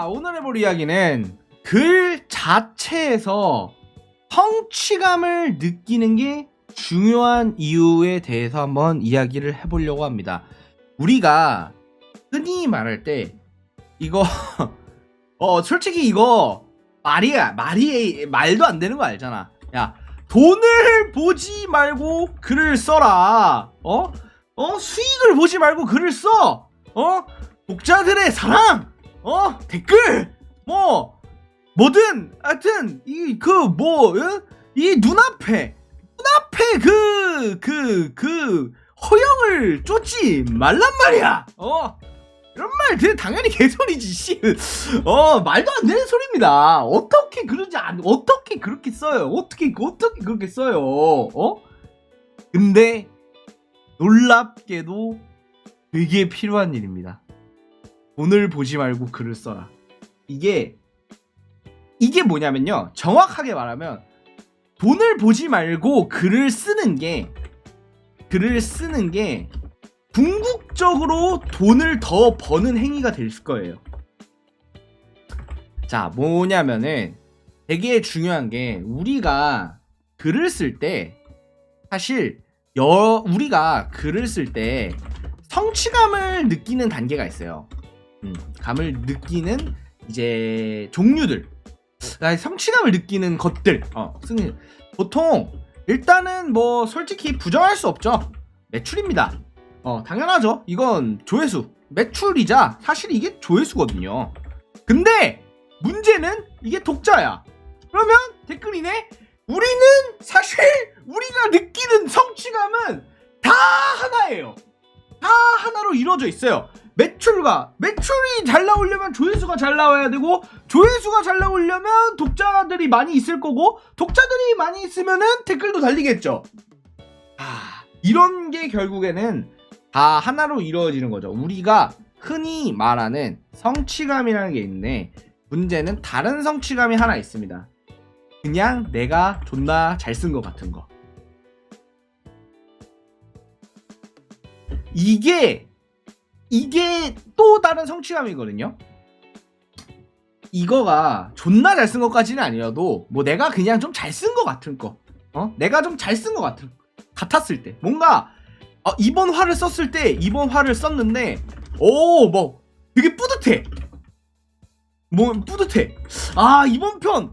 자, 오늘 해볼 이야기는 글 자체에서 성취감을 느끼는 게 중요한 이유에 대해서 한번 이야기를 해보려고 합니다. 우리가 흔히 말할 때 이거 솔직히 이거 말도 안 되는 거 알잖아. 야, 돈을 보지 말고 글을 써라. 수익을 보지 말고 글을 써. 독자들의 사랑, 댓글, 뭐든, 하여튼, 이 눈앞에 허영을 쫓지 말란 말이야. 이런 말 되게 당연히 개소리지, 씨. 말도 안 되는 소리입니다. 어떻게 그렇게 써요? 어떻게 그렇게 써요? 근데, 놀랍게도 되게 필요한 일입니다. 돈을 보지 말고 글을 써라. 이게 뭐냐면요. 정확하게 말하면 돈을 보지 말고 글을 쓰는 게 궁극적으로 돈을 더 버는 행위가 될 거예요. 자, 뭐냐면은 되게 중요한 게 우리가 글을 쓸 때 사실 우리가 글을 쓸 때 성취감을 느끼는 단계가 있어요. 감을 느끼는 이제 종류들, 성취감을 느끼는 것들. 보통 일단은 뭐 솔직히 부정할 수 없죠. 매출입니다. 당연하죠. 이건 조회수, 매출이자 사실 이게 조회수거든요. 근데 문제는 이게 독자야. 그러면 댓글이네. 우리는 사실 우리가 느끼는 성취감은 다 하나예요. 다 하나로 이루어져 있어요. 매출이 잘 나오려면 조회수가 잘 나와야 되고, 조회수가 잘 나오려면 독자들이 많이 있을 거고, 독자들이 많이 있으면은 댓글도 달리겠죠. 이런 게 결국에는 다 하나로 이루어지는 거죠. 우리가 흔히 말하는 성취감이라는 게 있는데, 문제는 다른 성취감이 하나 있습니다. 그냥 내가 존나 잘 쓴 것 같은 거. 이게 또 다른 성취감이거든요. 이거가 존나 잘 쓴 것까지는 아니어도 뭐 내가 그냥 좀 잘 쓴 것 같은 거. 내가 좀 잘 쓴 것 같았을 때, 뭔가 이번 화를 썼는데 뭐 되게 뿌듯해. 뿌듯해. 이번 편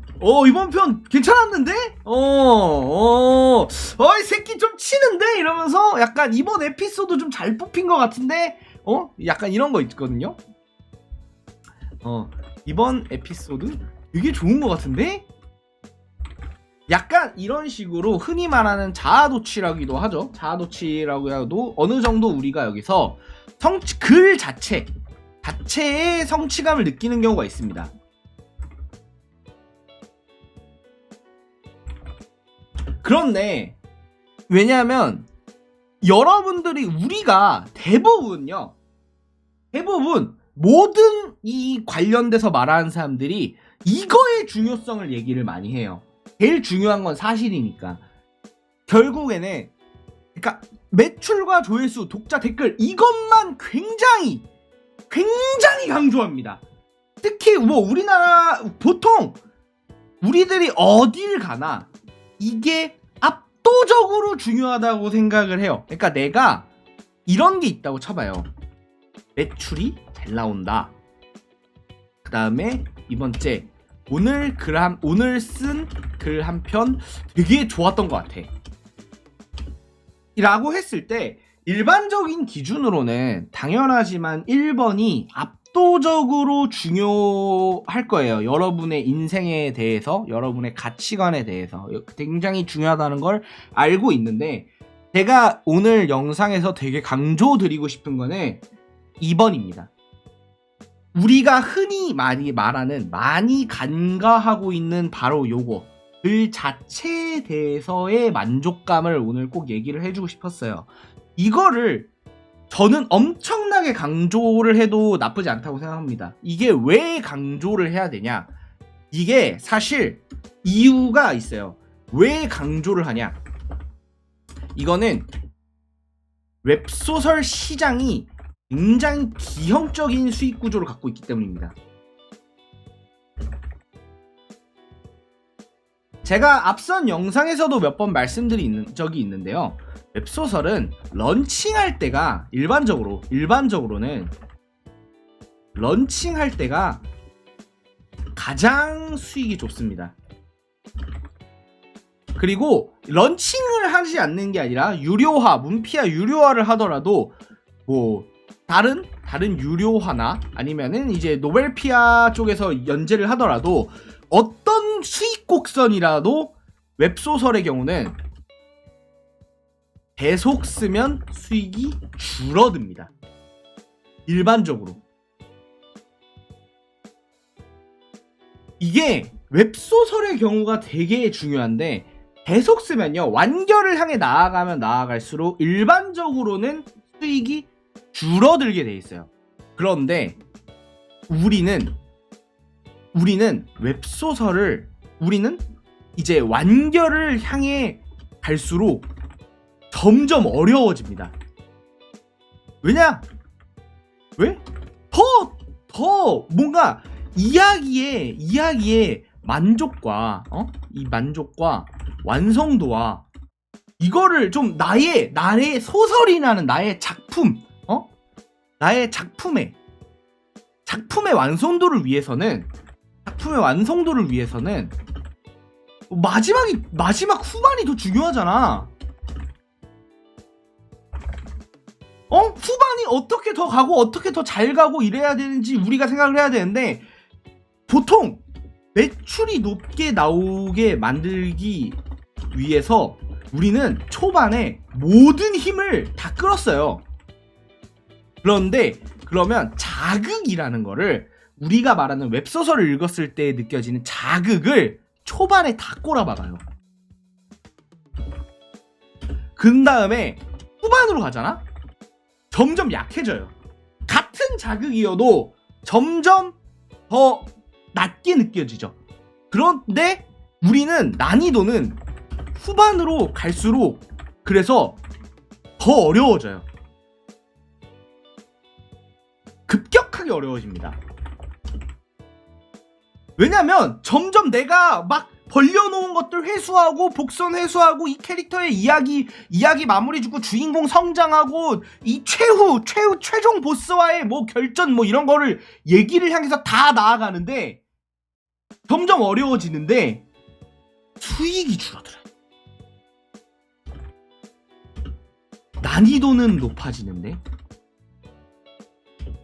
괜찮았는데? 이 새끼 좀 치는데? 이러면서 약간 이번 에피소드 좀 잘 뽑힌 것 같은데? 약간 이런 거 있거든요? 이번 에피소드 되게 좋은 것 같은데? 약간 이런 식으로 흔히 말하는 자아도취라기도 하죠. 자아도취라고 해도 어느 정도 우리가 여기서 글 자체의 성취감을 느끼는 경우가 있습니다. 그런데 왜냐하면 우리가 대부분 모든 이 관련돼서 말하는 사람들이 이거의 중요성을 얘기를 많이 해요. 제일 중요한 건 사실이니까. 결국에는 그러니까 매출과 조회수, 독자, 댓글, 이것만 굉장히 강조합니다. 특히 우리나라 보통 우리들이 어딜 가나 이게 압도적으로 중요하다고 생각을 해요. 그러니까 내가 이런 게 있다고 쳐봐요. 매출이 잘 나온다. 그 다음에 이번째 오늘 쓴 글 한 편 되게 좋았던 것 같아 라고 했을 때, 일반적인 기준으로는 당연하지만 1번이 압도적으로 중요할 거예요. 여러분의 인생에 대해서, 여러분의 가치관에 대해서 굉장히 중요하다는 걸 알고 있는데, 제가 오늘 영상에서 되게 강조드리고 싶은 거는 2번입니다. 우리가 흔히 많이 간과하고 있는 바로 요거, 글 자체에 대해서의 만족감을 오늘 꼭 얘기를 해주고 싶었어요. 이거를 저는 엄청나게 강조를 해도 나쁘지 않다고 생각합니다. 이게 왜 강조를 해야 되냐? 이게 사실 이유가 있어요. 왜 강조를 하냐? 이거는 웹소설 시장이 굉장히 기형적인 수익 구조를 갖고 있기 때문입니다. 제가 앞선 영상에서도 몇 번 말씀드린 적이 있는데요. 웹소설은 런칭할 때가 일반적으로는 런칭할 때가 가장 수익이 좋습니다. 그리고 런칭을 하지 않는 게 아니라 유료화, 문피아 유료화를 하더라도 뭐 다른 유료화나 아니면은 이제 노벨피아 쪽에서 연재를 하더라도 어떤 수익 곡선이라도 웹소설의 경우는 계속 쓰면 수익이 줄어듭니다. 일반적으로. 이게 웹소설의 경우가 되게 중요한데 계속 쓰면요, 완결을 향해 나아가면 나아갈수록 일반적으로는 수익이 줄어들게 돼 있어요. 그런데 우리는 웹소설을 이제 완결을 향해 갈수록 점점 어려워집니다. 왜? 더 뭔가 이야기의 만족과 이 만족과 완성도와 이거를 좀 나의 소설이라는 나의 작품, 나의 작품의 완성도를 위해서는 마지막 후반이 더 중요하잖아. 후반이 어떻게 더 가고 어떻게 더 잘 가고 이래야 되는지 우리가 생각을 해야 되는데, 보통 매출이 높게 나오게 만들기 위해서 우리는 초반에 모든 힘을 다 끌었어요. 그러면 자극이라는 거를, 우리가 말하는 웹소설을 읽었을 때 느껴지는 자극을 초반에 다 꼬라박아요. 그 다음에 후반으로 가잖아? 점점 약해져요. 같은 자극이어도 점점 더 낮게 느껴지죠. 그런데 우리는 난이도는 후반으로 갈수록 그래서 더 어려워져요. 급격하게 어려워집니다. 왜냐면 점점 내가 막 벌려놓은 것들 회수하고 복선 회수하고 이 캐릭터의 이야기 마무리 짓고 주인공 성장하고 이 최종 보스와의 뭐 결전 뭐 이런 거를 얘기를 향해서 다 나아가는데 점점 어려워지는데 수익이 줄어들어요. 난이도는 높아지는데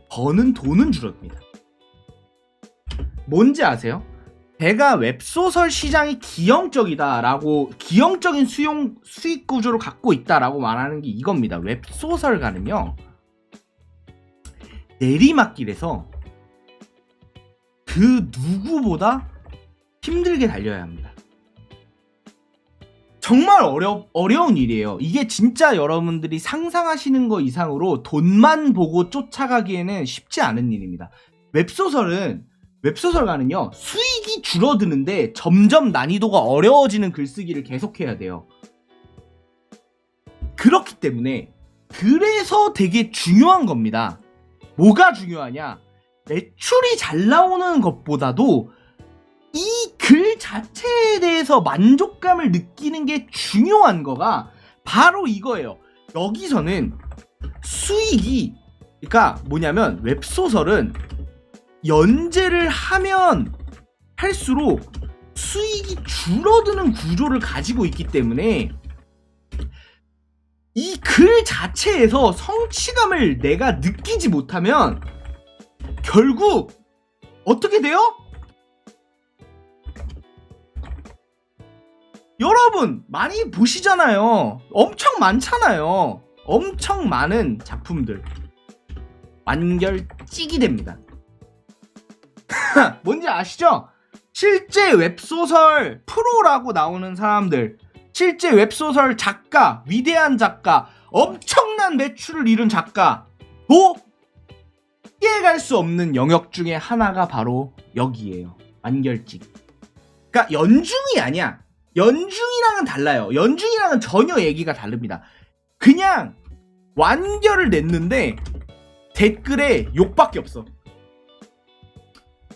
버는 돈은 줄어듭니다. 뭔지 아세요? 제가 웹소설 시장이 기형적인 수익 구조를 갖고 있다라고 말하는 게 이겁니다. 웹소설가는요, 내리막길에서 그 누구보다 힘들게 달려야 합니다. 정말 어려운 일이에요. 이게 진짜 여러분들이 상상하시는 거 이상으로 돈만 보고 쫓아가기에는 쉽지 않은 일입니다. 웹소설가는요, 수익이 줄어드는데 점점 난이도가 어려워지는 글쓰기를 계속해야 돼요. 그렇기 때문에 그래서 되게 중요한 겁니다. 뭐가 중요하냐? 매출이 잘 나오는 것보다도 이 글 자체에 대해서 만족감을 느끼는 게 중요한 거가 바로 이거예요. 여기서는 수익이, 그러니까 뭐냐면 웹소설은 연재를 하면 할수록 수익이 줄어드는 구조를 가지고 있기 때문에 이 글 자체에서 성취감을 내가 느끼지 못하면 결국 어떻게 돼요? 여러분 많이 보시잖아요. 엄청 많잖아요. 엄청 많은 작품들 완결 찍이 됩니다. 뭔지 아시죠? 실제 웹소설 프로라고 나오는 사람들, 실제 웹소설 작가, 위대한 작가, 엄청난 매출을 이룬 작가도 피해갈 수 없는 영역 중에 하나가 바로 여기에요. 완결찍. 그러니까 연중이 아니야. 연중이랑은 달라요. 연중이랑은 전혀 얘기가 다릅니다. 그냥 완결을 냈는데 댓글에 욕밖에 없어.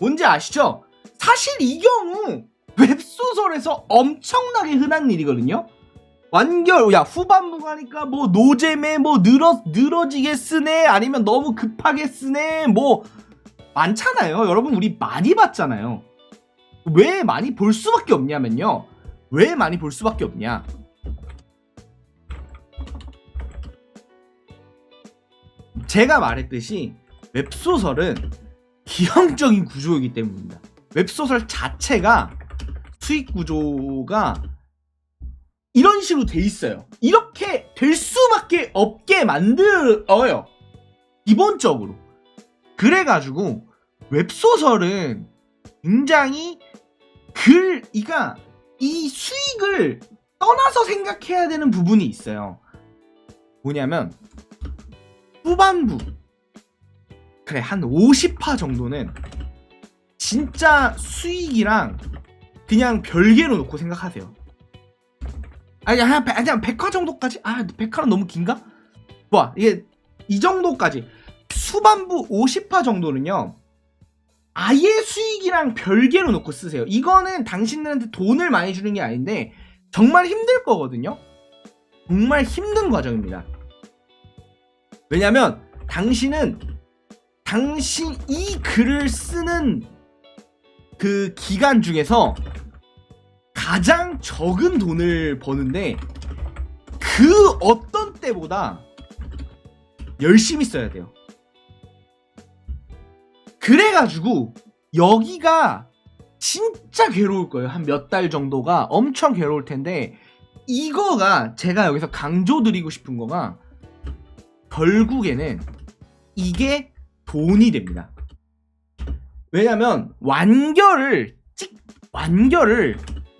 뭔지 아시죠? 사실 이 경우 웹소설에서 엄청나게 흔한 일이거든요. 완결, 야, 후반부 가니까 뭐 노잼에 뭐 늘어지게 쓰네, 아니면 너무 급하게 쓰네, 뭐 많잖아요. 여러분, 우리 많이 봤잖아요. 왜 많이 볼 수밖에 없냐면요. 왜 많이 볼 수밖에 없냐? 제가 말했듯이 웹소설은 기형적인 구조이기 때문입니다. 웹소설 자체가 수익 구조가 이런 식으로 돼 있어요. 이렇게 될 수밖에 없게 만들어요. 기본적으로. 그래가지고 웹소설은 굉장히 이 수익을 떠나서 생각해야 되는 부분이 있어요. 뭐냐면 후반부, 그래, 한 50화 정도는 진짜 수익이랑 그냥 별개로 놓고 생각하세요. 아니, 그냥 100화 정도까지? 100화는 너무 긴가? 뭐, 이게 이 정도까지. 후반부 50화 정도는요, 아예 수익이랑 별개로 놓고 쓰세요. 이거는 당신들한테 돈을 많이 주는 게 아닌데 정말 힘들 거거든요. 정말 힘든 과정입니다. 왜냐면 당신 이 글을 쓰는 그 기간 중에서 가장 적은 돈을 버는데 그 어떤 때보다 열심히 써야 돼요. 그래가지고 여기가 진짜 괴로울 거예요. 한 몇 달 정도가 엄청 괴로울 텐데, 이거가 제가 여기서 강조드리고 싶은 거가 결국에는 이게 돈이 됩니다. 왜냐면 완결을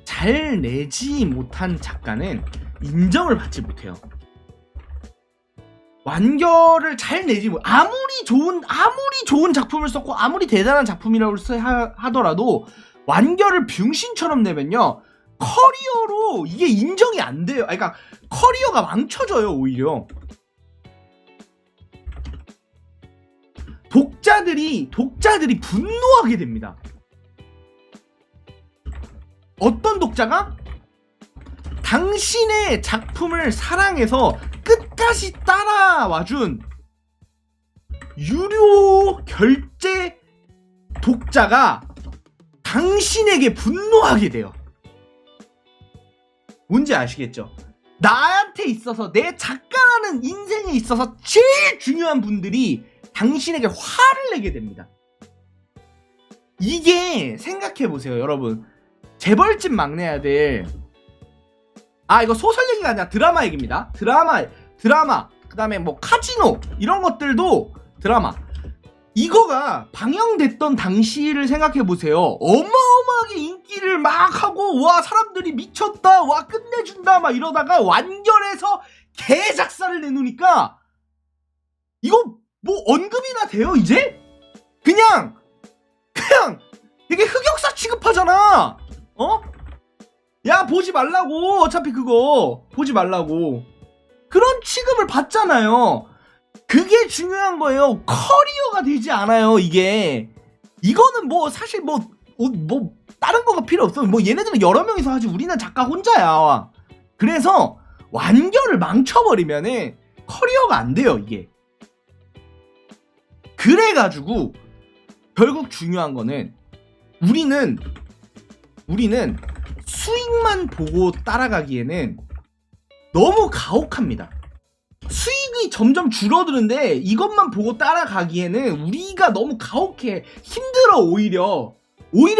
잘 내지 못한 작가는 인정을 받지 못해요. 완결을 잘 내지 못, 아무리 좋은 작품을 썼고 아무리 대단한 작품이라고 하더라도 완결을 병신처럼 내면요, 커리어로 이게 인정이 안 돼요. 그러니까 커리어가 망쳐져요. 오히려 독자들이 분노하게 됩니다. 어떤 독자가 당신의 작품을 사랑해서 끝까지 따라와준 유료 결제 독자가 당신에게 분노하게 돼요. 뭔지 아시겠죠? 나한테 있어서, 내 작가라는 인생에 있어서 제일 중요한 분들이 당신에게 화를 내게 됩니다. 이게 생각해보세요, 여러분. 재벌집 막내 아들, 이거 소설 얘기가 아니라 드라마 얘기입니다. 드라마, 그 다음에 뭐 카지노, 이런 것들도 드라마. 이거가 방영됐던 당시를 생각해보세요. 어마어마하게 인기를 막 하고, 와, 사람들이 미쳤다, 와, 끝내준다, 막 이러다가 완결해서 개작사를 내놓으니까 이거 뭐 언급이나 돼요, 이제? 그냥 되게 흑역사 취급하잖아. 야, 보지 말라고. 어차피 그거 보지 말라고. 그런 취급을 받잖아요. 그게 중요한 거예요. 커리어가 되지 않아요, 이게. 이거는 뭐 사실 뭐 다른 거가 필요 없어. 뭐 얘네들은 여러 명이서 하지, 우리는 작가 혼자야. 그래서 완결을 망쳐버리면은 커리어가 안 돼요, 이게. 그래가지고 결국 중요한 거는 우리는 수익만 보고 따라가기에는 너무 가혹합니다. 수익이 점점 줄어드는데 이것만 보고 따라가기에는 우리가 너무 가혹해. 힘들어. 오히려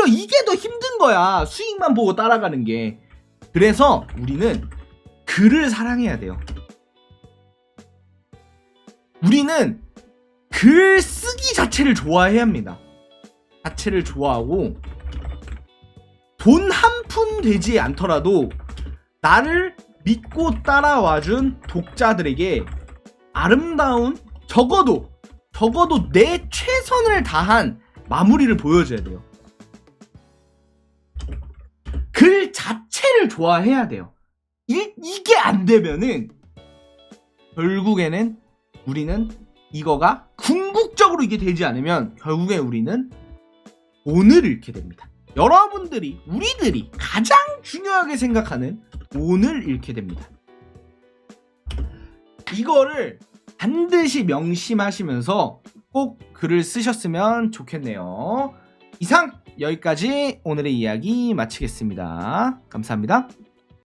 이게 더 힘든 거야, 수익만 보고 따라가는 게. 그래서 우리는 글을 사랑해야 돼요. 우리는 글 쓰기 자체를 좋아해야 합니다. 자체를 좋아하고, 돈 한 푼 되지 않더라도 나를 믿고 따라와준 독자들에게 아름다운, 적어도 내 최선을 다한 마무리를 보여줘야 돼요. 글 자체를 좋아해야 돼요. 이게 안 되면은 결국에는 우리는, 이거가 궁극적으로 이게 되지 않으면 결국에 우리는 돈을 잃게 됩니다. 여러분들이 우리들이 가장 중요하게 생각하는 돈을 잃게 됩니다. 이거를 반드시 명심하시면서 꼭 글을 쓰셨으면 좋겠네요. 이상 여기까지 오늘의 이야기 마치겠습니다. 감사합니다.